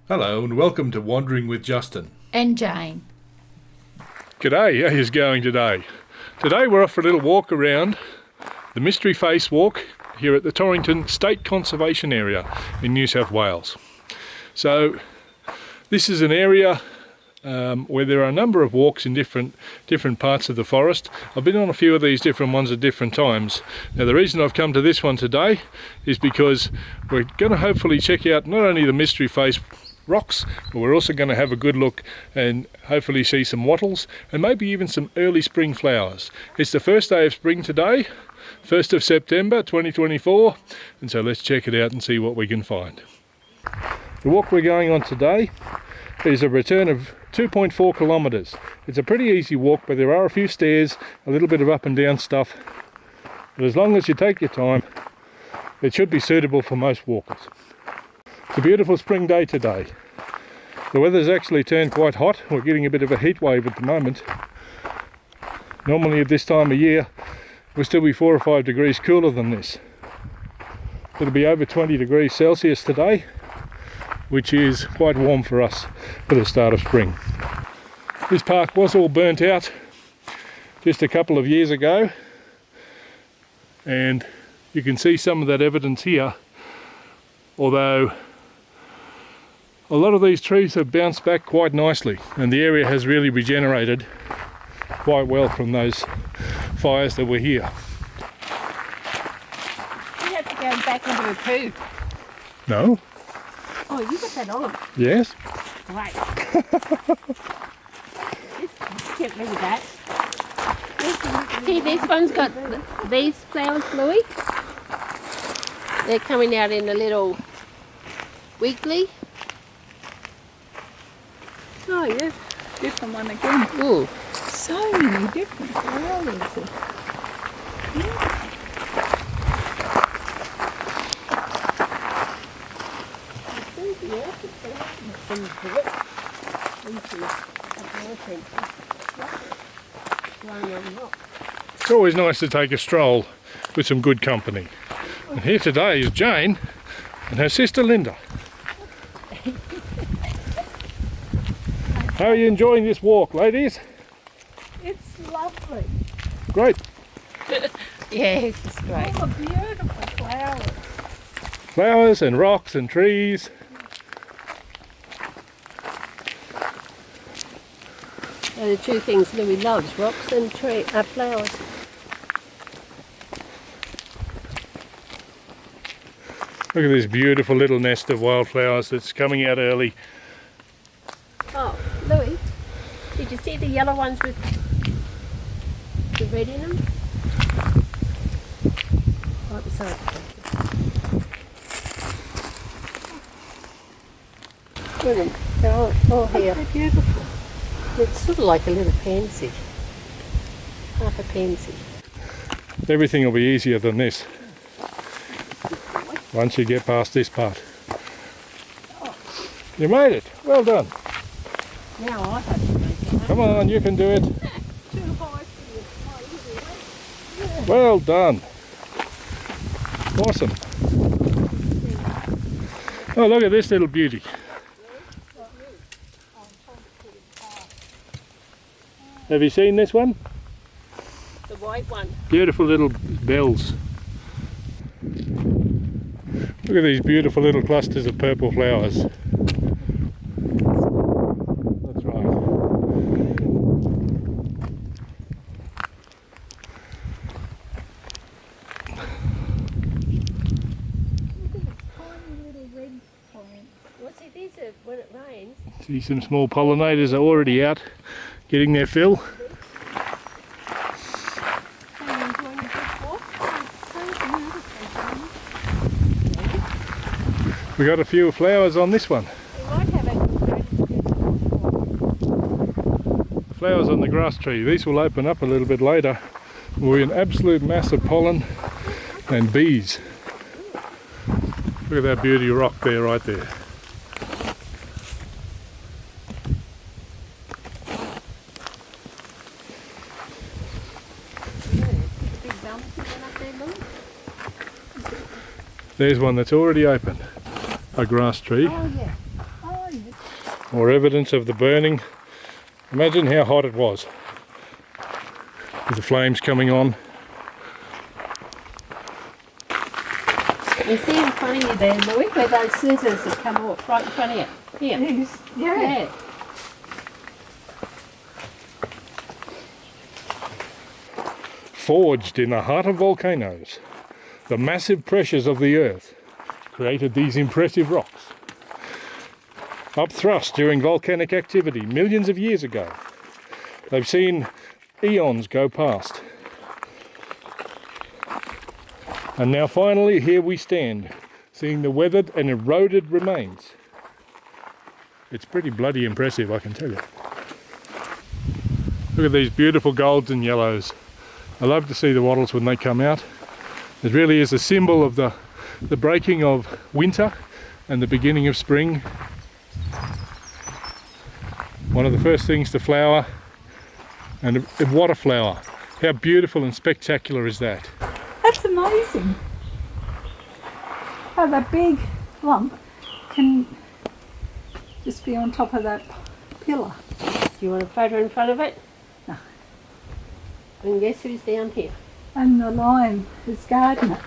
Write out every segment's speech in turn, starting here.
Hello and welcome to Wandering with Justin. And Jane. G'day, how is going today? Today we're off for a little walk around the Mystery Face Walk here at the Torrington State Conservation Area in New South Wales. So this is an area where there are a number of walks in different parts of the forest. I've been on a few of these different ones at different times. Now the reason I've come to this one today is because we're going to hopefully check out not only the Mystery Face rocks, but we're also going to have a good look and hopefully see some wattles and maybe even some early spring flowers. It's the first day of spring today, 1st of September 2024, and so let's check it out and see what we can find. The walk we're going on today is a return of 2.4 kilometres. It's a pretty easy walk, but there are a few stairs, a little bit of up and down stuff, but as long as you take your time, it should be suitable for most walkers. It's a beautiful spring day today. The weather's actually turned quite hot. We're getting a bit of a heat wave at the moment. Normally at this time of year we'll still be 4 or 5 degrees cooler than this. It'll be over 20 degrees Celsius today, which is quite warm for us for the start of spring. This park was all burnt out just a couple of years ago, and you can see some of that evidence here, although a lot of these trees have bounced back quite nicely and the area has really regenerated quite well from those fires that were here. You have to go back into a poo. No? Oh, you got that on? Yes? Great. Get rid of that. See, this one's got these flowers, Louis. They're coming out in a little wiggly. Oh, yeah. Different one again. Ooh. So many different flowers. It's always nice to take a stroll with some good company. And here today is Jane and her sister Linda. How are you enjoying this walk, ladies? It's lovely. Great. Yes, it's great. Oh, beautiful flowers. Flowers and rocks and trees. They're the two things Louis loves, rocks and flowers. Look at this beautiful little nest of wildflowers that's coming out early. Oh, Louis, did you see the yellow ones with the red in them? Right beside you. They're all here. They're beautiful. It's sort of like a little pansy. Half a pansy. Everything will be easier than this once you get past this part. You made it. Well done. Now I have to make it. Come on, you can do it. Too high for you. Well done. Awesome. Oh, look at this little beauty. Have you seen this one? The white one. Beautiful little bells. Look at these beautiful little clusters of purple flowers. That's right. Well, see, these are when it rains. See some small pollinators are already out getting their fill. We got a few flowers on this one. We might have The flowers on the grass tree. These will open up a little bit later. We'll be an absolute mass of pollen and bees. Look at that beauty rock there, right there. There's one that's already open. A grass tree. Oh yeah. Oh yeah. More evidence of the burning. Imagine how hot it was with the flames coming on. You see in front of you there, Louis, where those scissors have come off, right in front of you. Here. Yes, yeah. Yeah. Forged in the heart of volcanoes, the massive pressures of the earth created these impressive rocks. Upthrust during volcanic activity millions of years ago. They've seen eons go past. And now finally here we stand, seeing the weathered and eroded remains. It's pretty bloody impressive, I can tell you. Look at these beautiful golds and yellows. I love to see the wattles when they come out. It really is a symbol of the breaking of winter and the beginning of spring. One of the first things to flower, and what a flower. How beautiful and spectacular is that? That's amazing. How that big lump can just be on top of that pillar. Do you want a photo in front of it? No. And guess who's down here? And the lion is guarding it.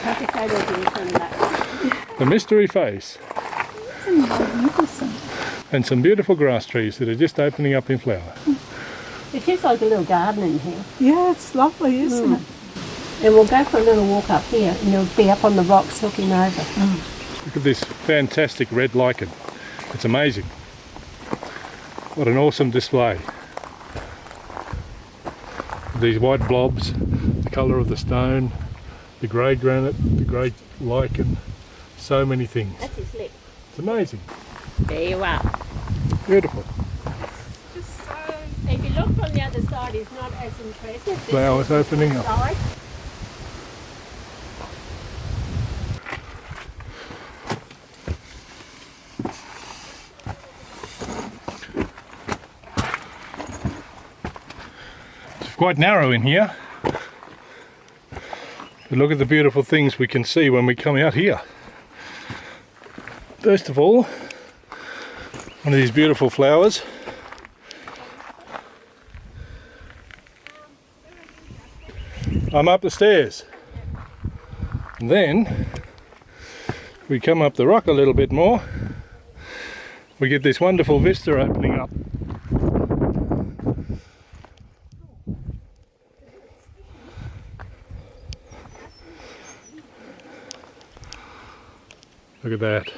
Take a photo of you in front of that. The mystery face. It's magnificent. And some beautiful grass trees that are just opening up in flower. It's just like a little garden in here. Yeah, it's lovely, isn't it? And we'll go for a little walk up here and you'll be up on the rocks looking over. Look at this fantastic red lichen. It's amazing. What an awesome display. These white blobs, the colour of the stone, the grey granite, the grey lichen, so many things. That's his lip. It's amazing. There you are. Beautiful. Just so... If you look from the other side, it's not as impressive. Flowers opening up. Side. It's quite narrow in here. But look at the beautiful things we can see when we come out here. First of all, one of these beautiful flowers. I'm up the stairs. And then we come up the rock a little bit more. We get this wonderful vista opening up. Look at that.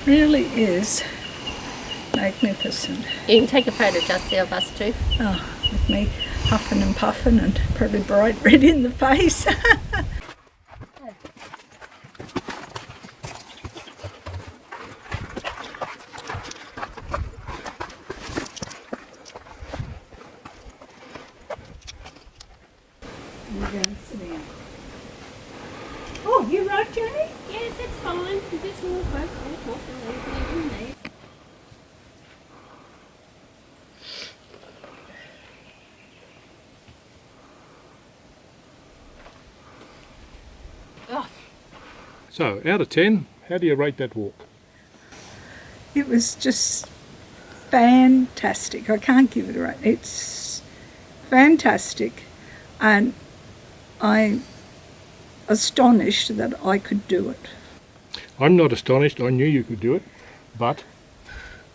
Really is magnificent. You can take a photo just there of us too. Oh, with me huffing and puffing and probably bright red in the face. Oh, you right, Jayne? Yes, it's fine. Just walk over. Walk around. Oh. So, out of 10, how do you rate that walk? It was just fantastic. I can't give it a rate. It's fantastic, and I'm astonished that I could do it. I'm not astonished, I knew you could do it, but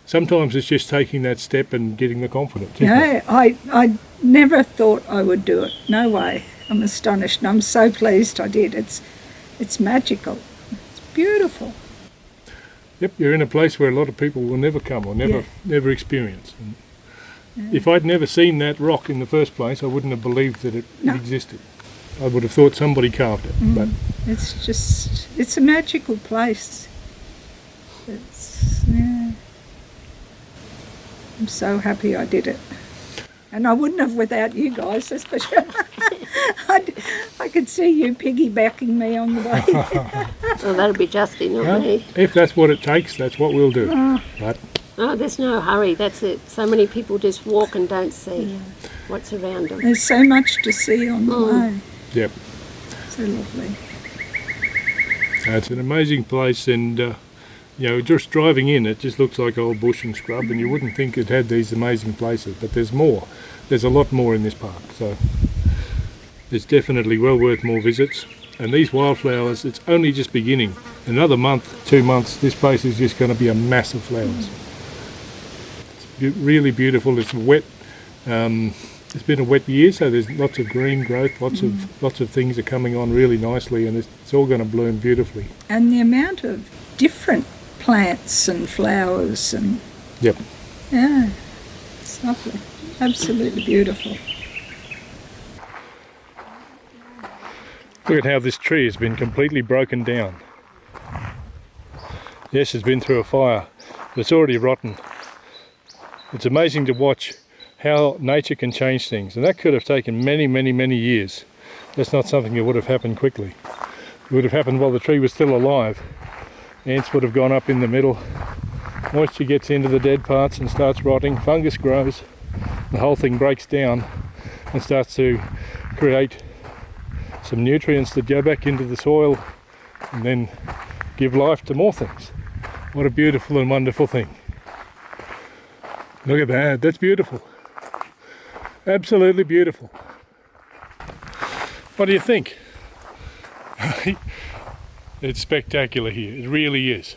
sometimes it's just taking that step and getting the confidence. Isn't it? Yeah, I never thought I would do it. No way. I'm astonished, and I'm so pleased I did. It's It's magical. It's beautiful. Yep, you're in a place where a lot of people will never come or never experience. And if I'd never seen that rock in the first place, I wouldn't have believed that it existed. I would have thought somebody carved it. But It's a magical place. I'm so happy I did it. And I wouldn't have without you guys, that's for sure. I could see you piggybacking me on the way. Oh, that'll be Justin, not me. If that's what it takes, that's what we'll do. But Oh, there's no hurry, that's it. So many people just walk and don't see what's around them. There's so much to see on the way. yep, So lovely. it's an amazing place, and you know, just driving in, it just looks like old bush and scrub, and you wouldn't think it had these amazing places, but there's more. There's a lot more in this park, so it's definitely well worth more visits. And these wildflowers, it's only just beginning. Another month, 2 months, this place is just going to be a mass of flowers. It's really beautiful. It's wet. It's been a wet year, so there's lots of green growth. Lots of things are coming on really nicely, and it's all going to bloom beautifully. And the amount of different plants and flowers and Yep. it's lovely. Absolutely beautiful. Look at how this tree has been completely broken down. Yes, it's been through a fire, but it's already rotten. It's amazing to watch how nature can change things, and that could have taken many, many, many years. That's not something that would have happened quickly. It would have happened while the tree was still alive. Ants would have gone up in the middle, moisture gets into the dead parts and starts rotting, fungus grows, the whole thing breaks down and starts to create some nutrients that go back into the soil and then give life to more things. What a beautiful and wonderful thing. Look at that, that's beautiful. Absolutely beautiful. What do you think? It's spectacular here, it really is.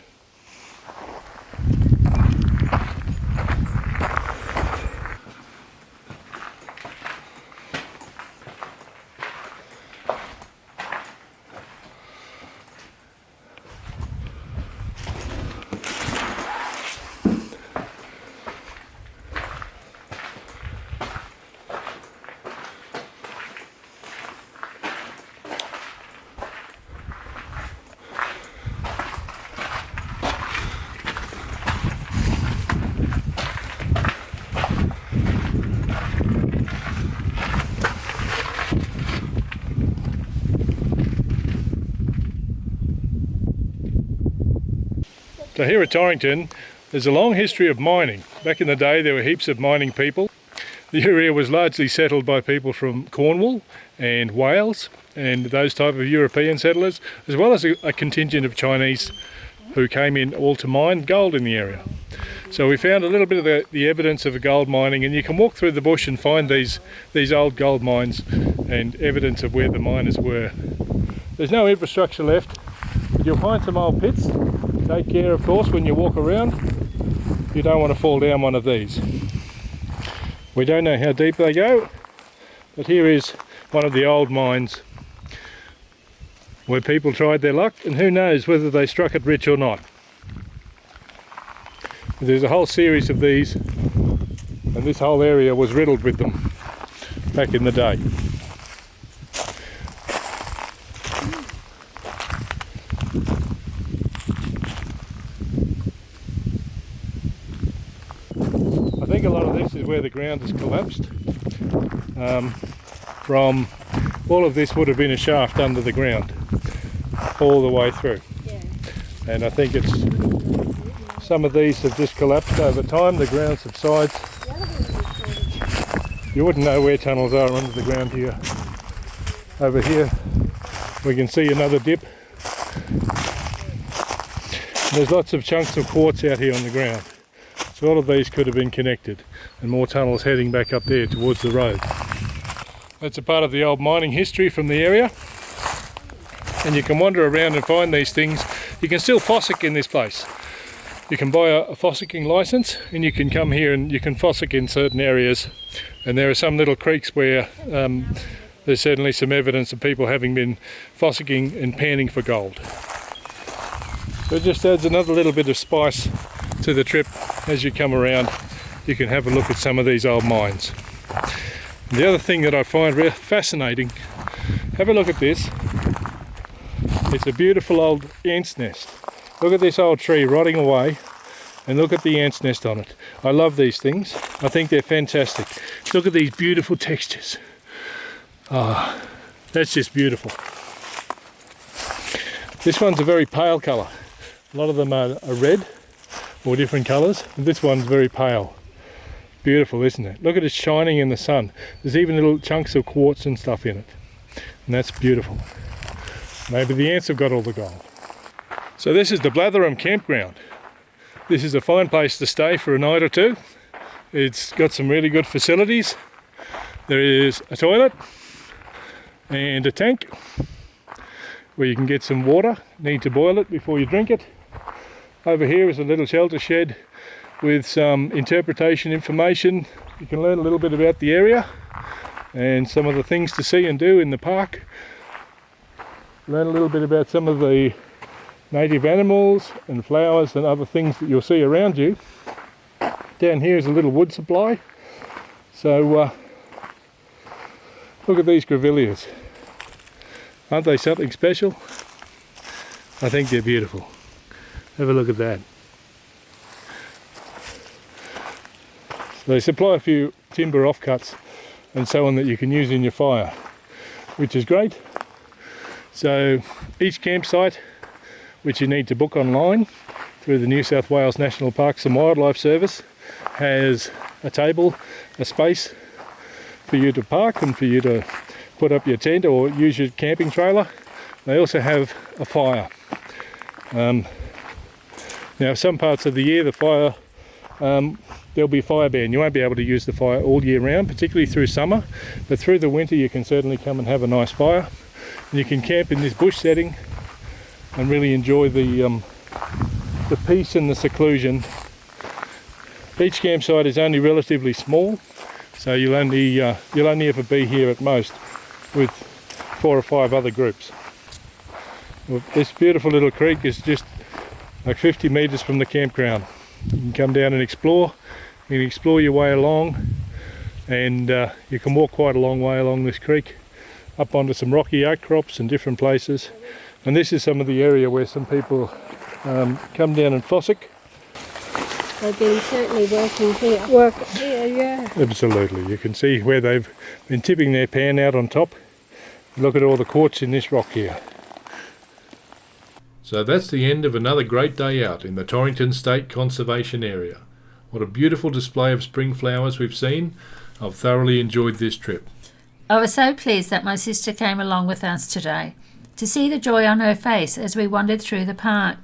So here at Torrington, there's a long history of mining. Back in the day there were heaps of mining people. The area was largely settled by people from Cornwall and Wales and those type of European settlers, as well as a contingent of Chinese who came in all to mine gold in the area. So we found a little bit of the evidence of gold mining, and you can walk through the bush and find these old gold mines and evidence of where the miners were. There's no infrastructure left, but you'll find some old pits. Take care, of course, when you walk around. You don't want to fall down one of these. We don't know how deep they go, but here is one of the old mines where people tried their luck, and who knows whether they struck it rich or not. There's a whole series of these, and this whole area was riddled with them back in the day. I think a lot of this is where the ground has collapsed. From all of this would have been a shaft under the ground all the way through. And I think it's some of these have just collapsed over time. The ground subsides. You wouldn't know where tunnels are under the ground here. Over here we can see another dip. And there's lots of chunks of quartz out here on the ground. So all of these could have been connected, and more tunnels heading back up there towards the road. That's a part of the old mining history from the area. And you can wander around and find these things. You can still fossick in this place. You can buy a fossicking license, and you can come here and you can fossick in certain areas. And there are some little creeks where there's certainly some evidence of people having been fossicking and panning for gold. So it just adds another little bit of spice to the trip. As you come around, you can have a look at some of these old mines. And the other thing that I find fascinating, have a look at this. It's a beautiful old ant's nest. Look at this old tree rotting away, and look at the ant's nest on it. I love these things. I think they're fantastic. Look at these beautiful textures. Ah, that's just beautiful. This one's a very pale colour. A lot of them are red or different colours. This one's very pale. Beautiful, isn't it? Look at it shining in the sun. There's even little chunks of quartz and stuff in it. And that's beautiful. Maybe the ants have got all the gold. So this is the Blatherham campground. This is a fine place to stay for a night or two. It's got some really good facilities. There is a toilet and a tank where you can get some water. Need to boil it before you drink it. Over here is a little shelter shed with some interpretation information. You can learn a little bit about the area and some of the things to see and do in the park. Learn a little bit about some of the native animals and flowers and other things that you'll see around you. Down here is a little wood supply. So look at these grevilleas. Aren't they something special? I think they're beautiful. Have a look at that. So they supply a few timber offcuts and so on that you can use in your fire, which is great. So each campsite, which you need to book online through the New South Wales National Parks and Wildlife Service, has a table, a space for you to park and for you to put up your tent or use your camping trailer. They also have a fire. Now some parts of the year the fire, there'll be fire ban. You won't be able to use the fire all year round, particularly through summer, but through the winter you can certainly come and have a nice fire. And you can camp in this bush setting and really enjoy the peace and the seclusion. Each campsite is only relatively small, so you'll only ever be here at most with 4 or 5 other groups. Well, this beautiful little creek is just like 50 metres from the campground. You can come down and explore. You can explore your way along, and you can walk quite a long way along this creek up onto some rocky outcrops and different places. And this is some of the area where some people come down and fossick. They've been certainly working here. Work here, yeah. Absolutely. You can see where they've been tipping their pan out on top. Look at all the quartz in this rock here. So that's the end of another great day out in the Torrington State Conservation Area. What a beautiful display of spring flowers we've seen. I've thoroughly enjoyed this trip. I was so pleased that my sister came along with us today. To see the joy on her face as we wandered through the park.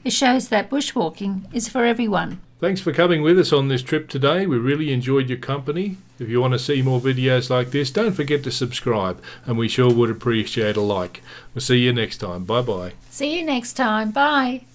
It shows that bushwalking is for everyone. Thanks for coming with us on this trip today. We really enjoyed your company. If you want to see more videos like this, don't forget to subscribe, and we sure would appreciate a like. We'll see you next time. Bye bye. See you next time. Bye.